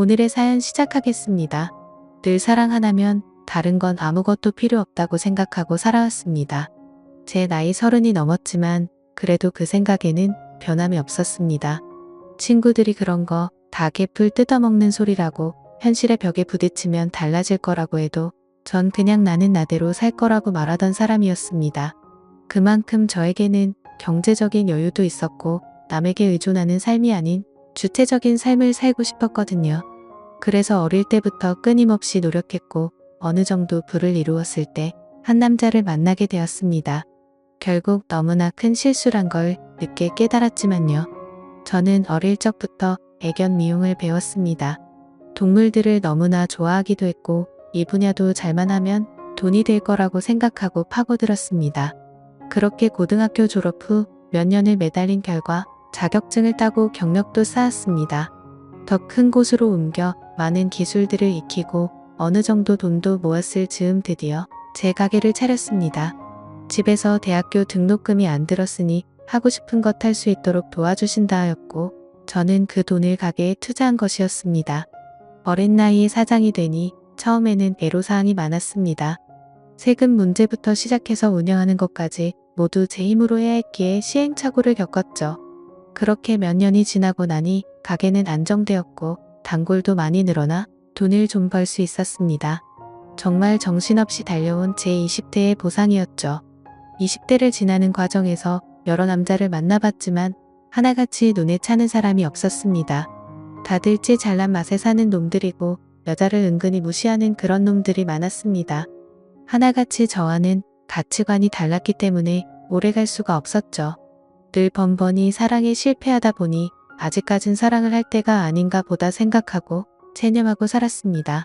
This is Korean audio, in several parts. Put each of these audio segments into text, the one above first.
오늘의 사연 시작하겠습니다. 늘 사랑 하나면 다른 건 아무것도 필요 없다고 생각하고 살아왔습니다. 제 나이 30이 넘었지만 그래도 그 생각에는 변함이 없었습니다. 친구들이 그런 거 다 개풀 뜯어먹는 소리라고 현실의 벽에 부딪히면 달라질 거라고 해도 전 그냥 나는 나대로 살 거라고 말하던 사람이었습니다. 그만큼 저에게는 경제적인 여유도 있었고 남에게 의존하는 삶이 아닌 주체적인 삶을 살고 싶었거든요. 그래서 어릴 때부터 끊임없이 노력했고 어느 정도 부를 이루었을 때 한 남자를 만나게 되었습니다. 결국 너무나 큰 실수란 걸 늦게 깨달았지만요. 저는 어릴 적부터 애견 미용을 배웠습니다. 동물들을 너무나 좋아하기도 했고 이 분야도 잘만 하면 돈이 될 거라고 생각하고 파고들었습니다. 그렇게 고등학교 졸업 후 몇 년을 매달린 결과 자격증을 따고 경력도 쌓았습니다. 더 큰 곳으로 옮겨 많은 기술들을 익히고 어느 정도 돈도 모았을 즈음 드디어 제 가게를 차렸습니다. 집에서 대학교 등록금이 안 들었으니 하고 싶은 것 할 수 있도록 도와주신다 하였고 저는 그 돈을 가게에 투자한 것이었습니다. 어린 나이에 사장이 되니 처음에는 애로사항이 많았습니다. 세금 문제부터 시작해서 운영하는 것까지 모두 제 힘으로 해야 했기에 시행착오를 겪었죠. 그렇게 몇 년이 지나고 나니 가게는 안정되었고 단골도 많이 늘어나 돈을 좀 벌 수 있었습니다. 정말 정신없이 달려온 제 20대의 보상이었죠. 20대를 지나는 과정에서 여러 남자를 만나봤지만 하나같이 눈에 차는 사람이 없었습니다. 다들 찌 잘난 맛에 사는 놈들이고 여자를 은근히 무시하는 그런 놈들이 많았습니다. 하나같이 저와는 가치관이 달랐기 때문에 오래갈 수가 없었죠. 늘 번번이 사랑에 실패하다 보니 아직까진 사랑을 할 때가 아닌가 보다 생각하고 체념하고 살았습니다.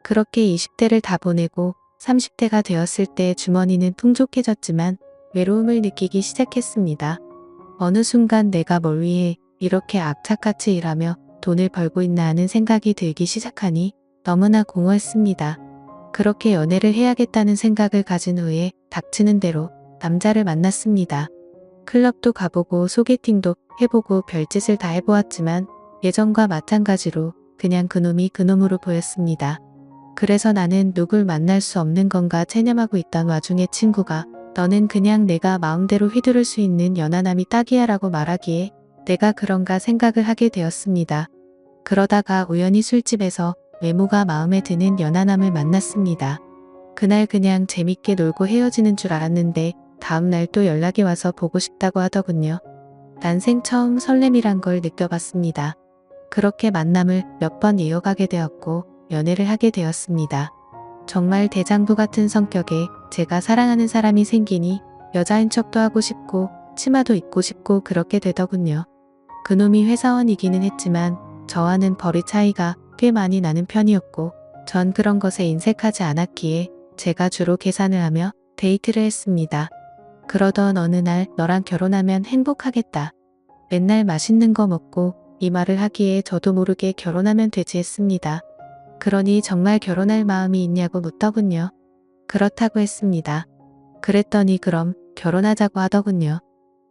그렇게 20대를 다 보내고 30대가 되었을 때 주머니는 풍족해졌지만 외로움을 느끼기 시작했습니다. 어느 순간 내가 뭘 위해 이렇게 악착같이 일하며 돈을 벌고 있나 하는 생각이 들기 시작하니 너무나 공허했습니다. 그렇게 연애를 해야겠다는 생각을 가진 후에 닥치는 대로 남자를 만났습니다. 클럽도 가보고 소개팅도 해보고 별짓을 다 해보았지만 예전과 마찬가지로 그냥 그놈이 그놈으로 보였습니다. 그래서 나는 누굴 만날 수 없는 건가 체념하고 있던 와중에 친구가 너는 그냥 내가 마음대로 휘두를 수 있는 연하남이 딱이야 라고 말하기에 내가 그런가 생각을 하게 되었습니다. 그러다가 우연히 술집에서 외모가 마음에 드는 연하남을 만났습니다. 그날 그냥 재밌게 놀고 헤어지는 줄 알았는데 다음날 또 연락이 와서 보고 싶다고 하더군요. 난생 처음 설렘이란 걸 느껴봤습니다. 그렇게 만남을 몇 번 이어가게 되었고 연애를 하게 되었습니다. 정말 대장부 같은 성격에 제가 사랑하는 사람이 생기니 여자인 척도 하고 싶고 치마도 입고 싶고 그렇게 되더군요. 그놈이 회사원이기는 했지만 저와는 벌이 차이가 꽤 많이 나는 편이었고 전 그런 것에 인색하지 않았기에 제가 주로 계산을 하며 데이트를 했습니다. 그러던 어느 날 너랑 결혼하면 행복하겠다. 맨날 맛있는 거 먹고 이 말을 하기에 저도 모르게 결혼하면 되지 했습니다. 그러니 정말 결혼할 마음이 있냐고 묻더군요. 그렇다고 했습니다. 그랬더니 그럼 결혼하자고 하더군요.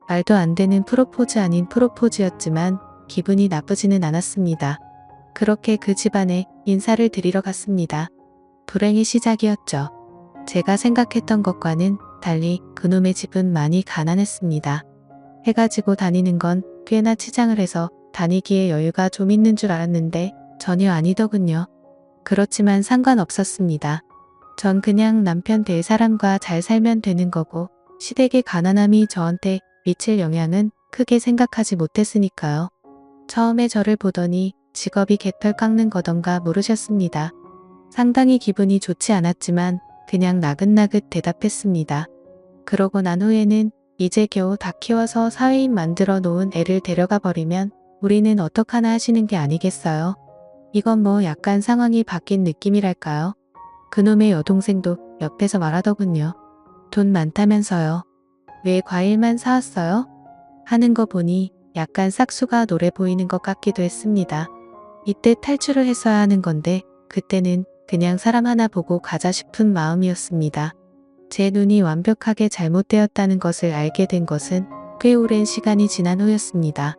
말도 안 되는 프로포즈 아닌 프로포즈였지만 기분이 나쁘지는 않았습니다. 그렇게 그 집안에 인사를 드리러 갔습니다. 불행의 시작이었죠. 제가 생각했던 것과는 달리 그놈의 집은 많이 가난했습니다. 해가 지고 다니는 건 꽤나 치장을 해서 다니기에 여유가 좀 있는 줄 알았는데 전혀 아니더군요. 그렇지만 상관없었습니다. 전 그냥 남편 될 사람과 잘 살면 되는 거고 시댁의 가난함이 저한테 미칠 영향은 크게 생각하지 못했으니까요. 처음에 저를 보더니 직업이 개털 깎는 거던가 물으셨습니다. 상당히 기분이 좋지 않았지만 그냥 나긋나긋 대답했습니다. 그러고 난 후에는 이제 겨우 다 키워서 사회인 만들어 놓은 애를 데려가 버리면 우리는 어떡하나 하시는 게 아니겠어요? 이건 뭐 약간 상황이 바뀐 느낌이랄까요? 그놈의 여동생도 옆에서 말하더군요. 돈 많다면서요. 왜 과일만 사왔어요? 하는 거 보니 약간 싹수가 노래 보이는 것 같기도 했습니다. 이때 탈출을 했어야 하는 건데 그때는 그냥 사람 하나 보고 가자 싶은 마음이었습니다. 제 눈이 완벽하게 잘못되었다는 것을 알게 된 것은 꽤 오랜 시간이 지난 후였습니다.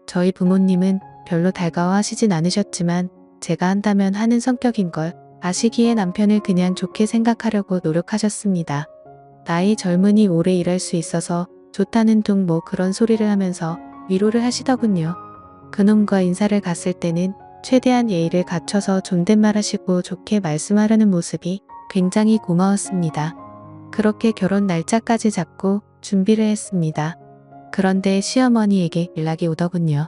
저희 부모님은 별로 달가워하시진 않으셨지만 제가 한다면 하는 성격인 걸 아시기에 남편을 그냥 좋게 생각하려고 노력하셨습니다. 나이 젊으니 오래 일할 수 있어서 좋다는 둥 뭐 그런 소리를 하면서 위로를 하시더군요. 그놈과 인사를 갔을 때는 최대한 예의를 갖춰서 존댓말 하시고 좋게 말씀하려는 모습이 굉장히 고마웠습니다. 그렇게 결혼 날짜까지 잡고 준비를 했습니다. 그런데 시어머니에게 연락이 오더군요.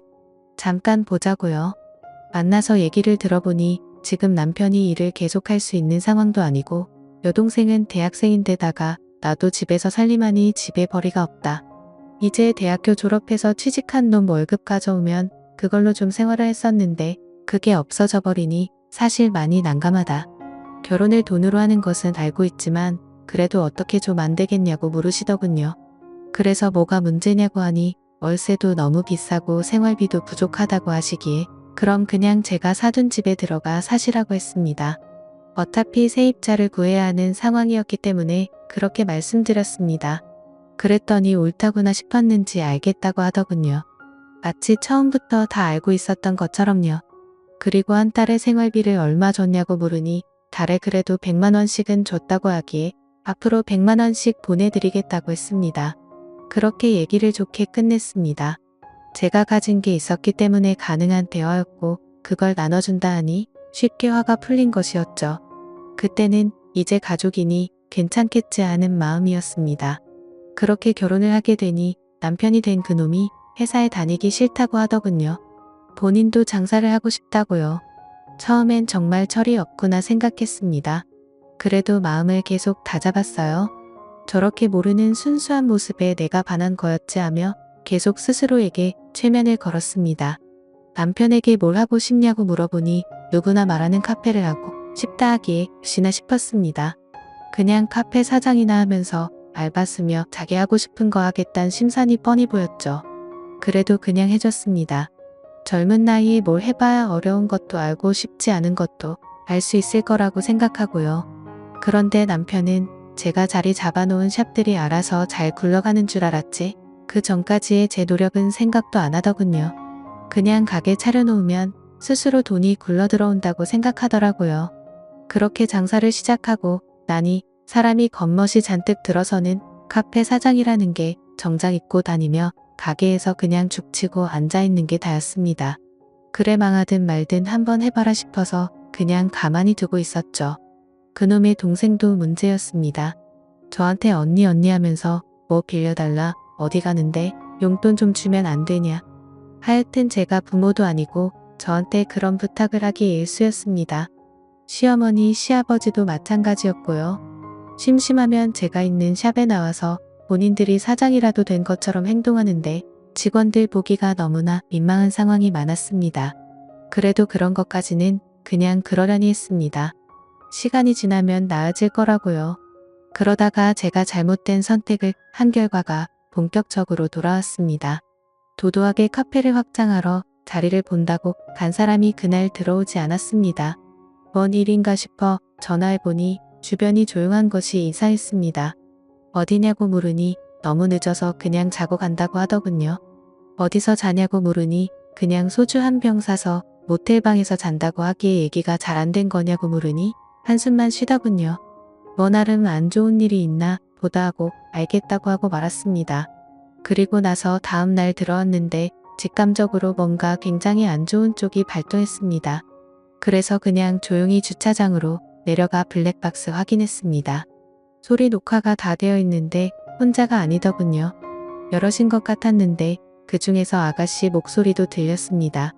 잠깐 보자고요. 만나서 얘기를 들어보니 지금 남편이 일을 계속할 수 있는 상황도 아니고 여동생은 대학생인데다가 나도 집에서 살림하니 집에 벌이가 없다. 이제 대학교 졸업해서 취직한 놈 월급 가져오면 그걸로 좀 생활을 했었는데 그게 없어져 버리니 사실 많이 난감하다. 결혼을 돈으로 하는 것은 알고 있지만 그래도 어떻게 좀 안 되겠냐고 물으시더군요. 그래서 뭐가 문제냐고 하니 월세도 너무 비싸고 생활비도 부족하다고 하시기에 그럼 그냥 제가 사둔 집에 들어가 사시라고 했습니다. 어차피 세입자를 구해야 하는 상황이었기 때문에 그렇게 말씀드렸습니다. 그랬더니 옳다구나 싶었는지 알겠다고 하더군요. 마치 처음부터 다 알고 있었던 것처럼요. 그리고 한 달에 생활비를 얼마 줬냐고 물으니 달에 그래도 100만 원씩은 줬다고 하기에 앞으로 100만 원씩 보내드리겠다고 했습니다. 그렇게 얘기를 좋게 끝냈습니다. 제가 가진 게 있었기 때문에 가능한 대화였고 그걸 나눠준다 하니 쉽게 화가 풀린 것이었죠. 그때는 이제 가족이니 괜찮겠지 하는 마음이었습니다. 그렇게 결혼을 하게 되니 남편이 된 그놈이 회사에 다니기 싫다고 하더군요. 본인도 장사를 하고 싶다고요. 처음엔 정말 철이 없구나 생각했습니다. 그래도 마음을 계속 다잡았어요. 저렇게 모르는 순수한 모습에 내가 반한 거였지 하며 계속 스스로에게 최면을 걸었습니다. 남편에게 뭘 하고 싶냐고 물어보니 누구나 말하는 카페를 하고 싶다 하기에 역시나 싶었습니다. 그냥 카페 사장이나 하면서 알바 쓰며 자기 하고 싶은 거 하겠다는 심산이 뻔히 보였죠. 그래도 그냥 해줬습니다. 젊은 나이에 뭘 해봐야 어려운 것도 알고 쉽지 않은 것도 알 수 있을 거라고 생각하고요. 그런데 남편은 제가 자리 잡아놓은 샵들이 알아서 잘 굴러가는 줄 알았지 그 전까지의 제 노력은 생각도 안 하더군요. 그냥 가게 차려놓으면 스스로 돈이 굴러 들어온다고 생각하더라고요. 그렇게 장사를 시작하고 나니 사람이 겉멋이 잔뜩 들어서는 카페 사장이라는 게 정장 입고 다니며 가게에서 그냥 죽치고 앉아있는 게 다였습니다. 그래 망하든 말든 한번 해봐라 싶어서 그냥 가만히 두고 있었죠. 그놈의 동생도 문제였습니다. 저한테 언니 하면서 뭐 빌려달라 어디 가는데 용돈 좀 주면 안 되냐. 하여튼 제가 부모도 아니고 저한테 그런 부탁을 하기 일쑤였습니다. 시어머니 시아버지도 마찬가지였고요. 심심하면 제가 있는 샵에 나와서 본인들이 사장이라도 된 것처럼 행동하는데 직원들 보기가 너무나 민망한 상황이 많았습니다. 그래도 그런 것까지는 그냥 그러려니 했습니다. 시간이 지나면 나아질 거라고요. 그러다가 제가 잘못된 선택을 한 결과가 본격적으로 돌아왔습니다. 도도하게 카페를 확장하러 자리를 본다고 간 사람이 그날 들어오지 않았습니다. 뭔 일인가 싶어 전화해보니 주변이 조용한 것이 이상했습니다. 어디냐고 물으니 너무 늦어서 그냥 자고 간다고 하더군요. 어디서 자냐고 물으니 그냥 소주 한 병 사서 모텔방에서 잔다고 하기에 얘기가 잘 안 된 거냐고 물으니 한숨만 쉬더군요. 뭐 나름 안 좋은 일이 있나 보다 하고 알겠다고 하고 말았습니다. 그리고 나서 다음 날 들어왔는데 직감적으로 뭔가 굉장히 안 좋은 쪽이 발동했습니다. 그래서 그냥 조용히 주차장으로 내려가 블랙박스 확인했습니다. 소리 녹화가 다 되어 있는데 혼자가 아니더군요. 여럿인 것 같았는데 그 중에서 아가씨 목소리도 들렸습니다.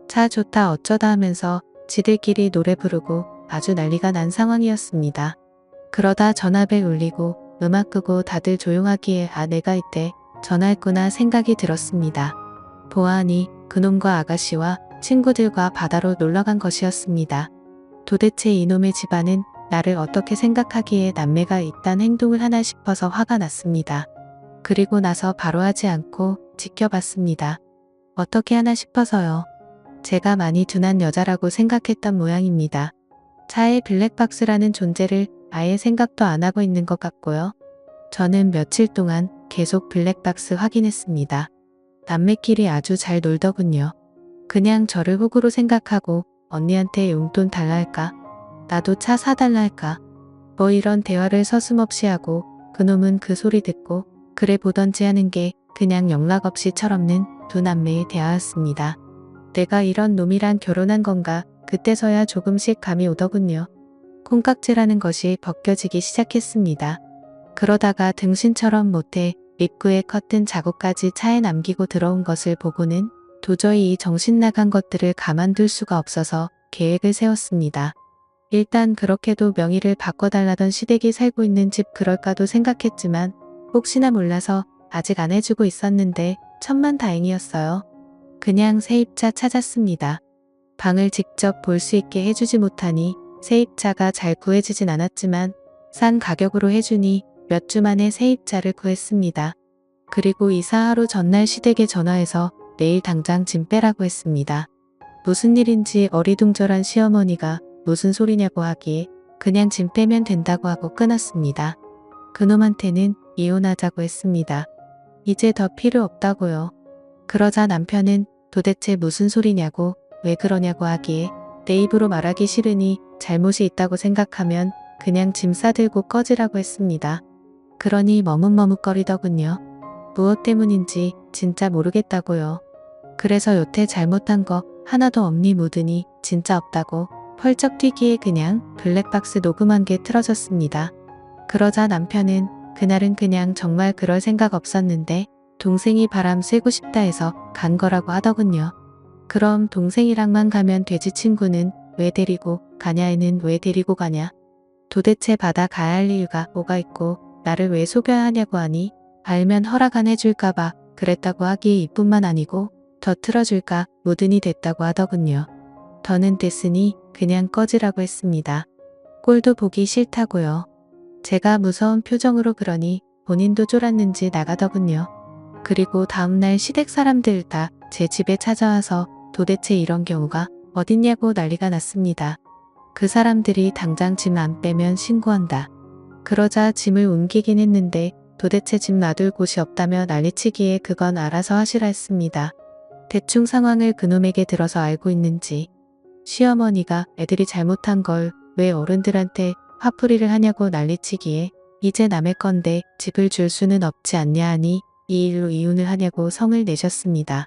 차 좋다 어쩌다 하면서 지들끼리 노래 부르고 아주 난리가 난 상황이었습니다. 그러다 전화벨 울리고 음악 끄고 다들 조용하기에 아 내가 이때 전화했구나 생각이 들었습니다. 보아하니 그놈과 아가씨와 친구들과 바다로 놀러간 것이었습니다. 도대체 이놈의 집안은 나를 어떻게 생각하기에 남매가 이딴 행동을 하나 싶어서 화가 났습니다. 그리고 나서 바로 하지 않고 지켜봤습니다. 어떻게 하나 싶어서요. 제가 많이 둔한 여자라고 생각했던 모양입니다. 차에 블랙박스라는 존재를 아예 생각도 안 하고 있는 것 같고요. 저는 며칠 동안 계속 블랙박스 확인했습니다. 남매끼리 아주 잘 놀더군요. 그냥 저를 호구로 생각하고 언니한테 용돈 달라 할까? 나도 차 사달라 할까? 뭐 이런 대화를 서슴없이 하고 그놈은 그 소리 듣고 그래 보던지 하는 게 그냥 영락 없이 철없는 두 남매의 대화였습니다. 내가 이런 놈이랑 결혼한 건가? 그때서야 조금씩 감이 오더군요. 콩깍지라는 것이 벗겨지기 시작했습니다. 그러다가 등신처럼 못해 입구에 커튼 자국까지 차에 남기고 들어온 것을 보고는 도저히 이 정신 나간 것들을 가만둘 수가 없어서 계획을 세웠습니다. 일단 그렇게도 명의를 바꿔달라던 시댁이 살고 있는 집 그럴까도 생각했지만 혹시나 몰라서 아직 안 해주고 있었는데 천만다행이었어요. 그냥 세입자 찾았습니다. 방을 직접 볼 수 있게 해주지 못하니 세입자가 잘 구해지진 않았지만 싼 가격으로 해주니 몇 주 만에 세입자를 구했습니다. 그리고 이사하루 전날 시댁에 전화해서 내일 당장 짐 빼라고 했습니다. 무슨 일인지 어리둥절한 시어머니가 무슨 소리냐고 하기에 그냥 짐 빼면 된다고 하고 끊었습니다. 그놈한테는 이혼하자고 했습니다. 이제 더 필요 없다고요. 그러자 남편은 도대체 무슨 소리냐고 왜 그러냐고 하기에 내 입으로 말하기 싫으니 잘못이 있다고 생각하면 그냥 짐 싸들고 꺼지라고 했습니다. 그러니 머뭇머뭇거리더군요. 무엇 때문인지 진짜 모르겠다고요. 그래서 여태 잘못한 거 하나도 없니 묻으니 진짜 없다고 펄쩍 뛰기에 그냥 블랙박스 녹음한 게 틀어졌습니다. 그러자 남편은 그날은 그냥 정말 그럴 생각 없었는데 동생이 바람 쐬고 싶다 해서 간 거라고 하더군요. 그럼 동생이랑만 가면 되지 친구는 왜 데리고 가냐에는 왜 데리고 가냐. 도대체 받아 가야 할 이유가 뭐가 있고 나를 왜 속여야 하냐고 하니 알면 허락 안 해줄까봐 그랬다고 하기에 이뿐만 아니고 더 틀어줄까 무든이 됐다고 하더군요. 더는 됐으니 그냥 꺼지라고 했습니다. 꼴도 보기 싫다고요. 제가 무서운 표정으로 그러니 본인도 쫄았는지 나가더군요. 그리고 다음날 시댁 사람들 다 제 집에 찾아와서 도대체 이런 경우가 어딨냐고 난리가 났습니다. 그 사람들이 당장 짐 안 빼면 신고한다. 그러자 짐을 옮기긴 했는데 도대체 짐 놔둘 곳이 없다며 난리치기에 그건 알아서 하시라 했습니다. 대충 상황을 그놈에게 들어서 알고 있는지 시어머니가 애들이 잘못한 걸 왜 어른들한테 화풀이를 하냐고 난리치기에 이제 남의 건데 집을 줄 수는 없지 않냐 하니 이 일로 이혼을 하냐고 성을 내셨습니다.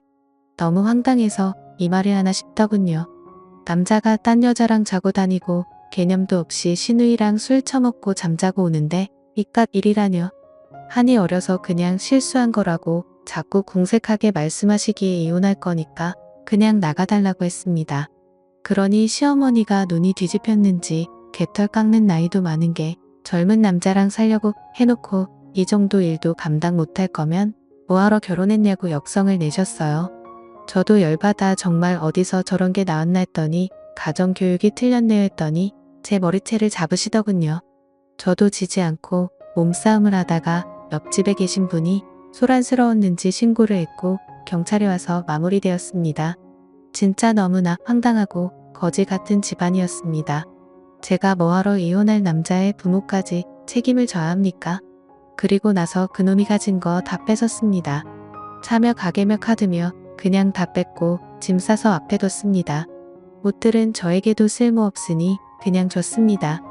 너무 황당해서 이 말을 하나 싶더군요. 남자가 딴 여자랑 자고 다니고 개념도 없이 시누이랑 술 처먹고 잠자고 오는데 이깟 일이라뇨. 한이 어려서 그냥 실수한 거라고 자꾸 궁색하게 말씀하시기에 이혼할 거니까 그냥 나가달라고 했습니다. 그러니 시어머니가 눈이 뒤집혔는지 개털 깎는 나이도 많은 게 젊은 남자랑 살려고 해놓고 이 정도 일도 감당 못할 거면 뭐하러 결혼했냐고 역성을 내셨어요. 저도 열받아 정말 어디서 저런 게 나왔나 했더니 가정교육이 틀렸네요 했더니 제 머리채를 잡으시더군요. 저도 지지 않고 몸싸움을 하다가 옆집에 계신 분이 소란스러웠는지 신고를 했고 경찰이 와서 마무리되었습니다. 진짜 너무나 황당하고 거지 같은 집안이었습니다. 제가 뭐하러 이혼할 남자의 부모까지 책임을 져야 합니까? 그리고 나서 그놈이 가진 거 다 뺏었습니다. 차며 가게며 카드며 그냥 다 뺐고 짐 싸서 앞에 뒀습니다. 옷들은 저에게도 쓸모없으니 그냥 줬습니다.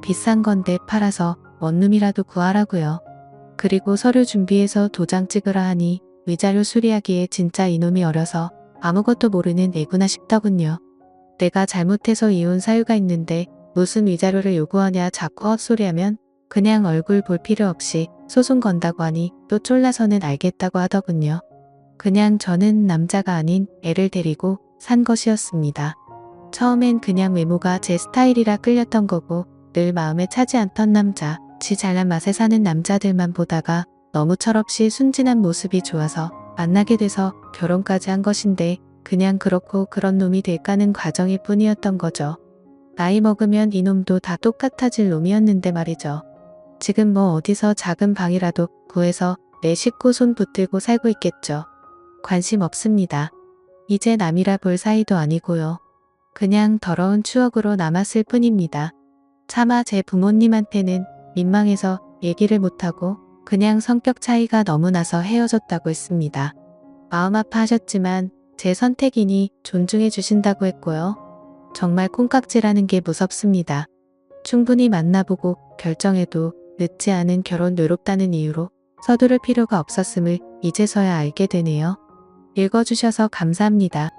비싼 건데 팔아서 원룸이라도 구하라고요. 그리고 서류 준비해서 도장 찍으라 하니 위자료 수리하기에 진짜 이놈이 어려서 아무것도 모르는 애구나 싶더군요. 내가 잘못해서 이혼 사유가 있는데 무슨 위자료를 요구하냐 자꾸 헛소리하면 그냥 얼굴 볼 필요 없이 소송 건다고 하니 또 쫄라서는 알겠다고 하더군요. 그냥 저는 남자가 아닌 애를 데리고 산 것이었습니다. 처음엔 그냥 외모가 제 스타일이라 끌렸던 거고 늘 마음에 차지 않던 남자, 지 잘난 맛에 사는 남자들만 보다가 너무 철없이 순진한 모습이 좋아서 만나게 돼서 결혼까지 한 것인데 그냥 그렇고 그런 놈이 될까는 과정일 뿐이었던 거죠. 나이 먹으면 이놈도 다 똑같아질 놈이었는데 말이죠. 지금 뭐 어디서 작은 방이라도 구해서 내 식구 손 붙들고 살고 있겠죠. 관심 없습니다. 이제 남이라 볼 사이도 아니고요. 그냥 더러운 추억으로 남았을 뿐입니다. 차마 제 부모님한테는 민망해서 얘기를 못하고 그냥 성격 차이가 너무 나서 헤어졌다고 했습니다. 마음 아파하셨지만 제 선택이니 존중해 주신다고 했고요. 정말 콩깍지라는 게 무섭습니다. 충분히 만나보고 결정해도 늦지 않은 결혼 외롭다는 이유로 서두를 필요가 없었음을 이제서야 알게 되네요. 읽어주셔서 감사합니다.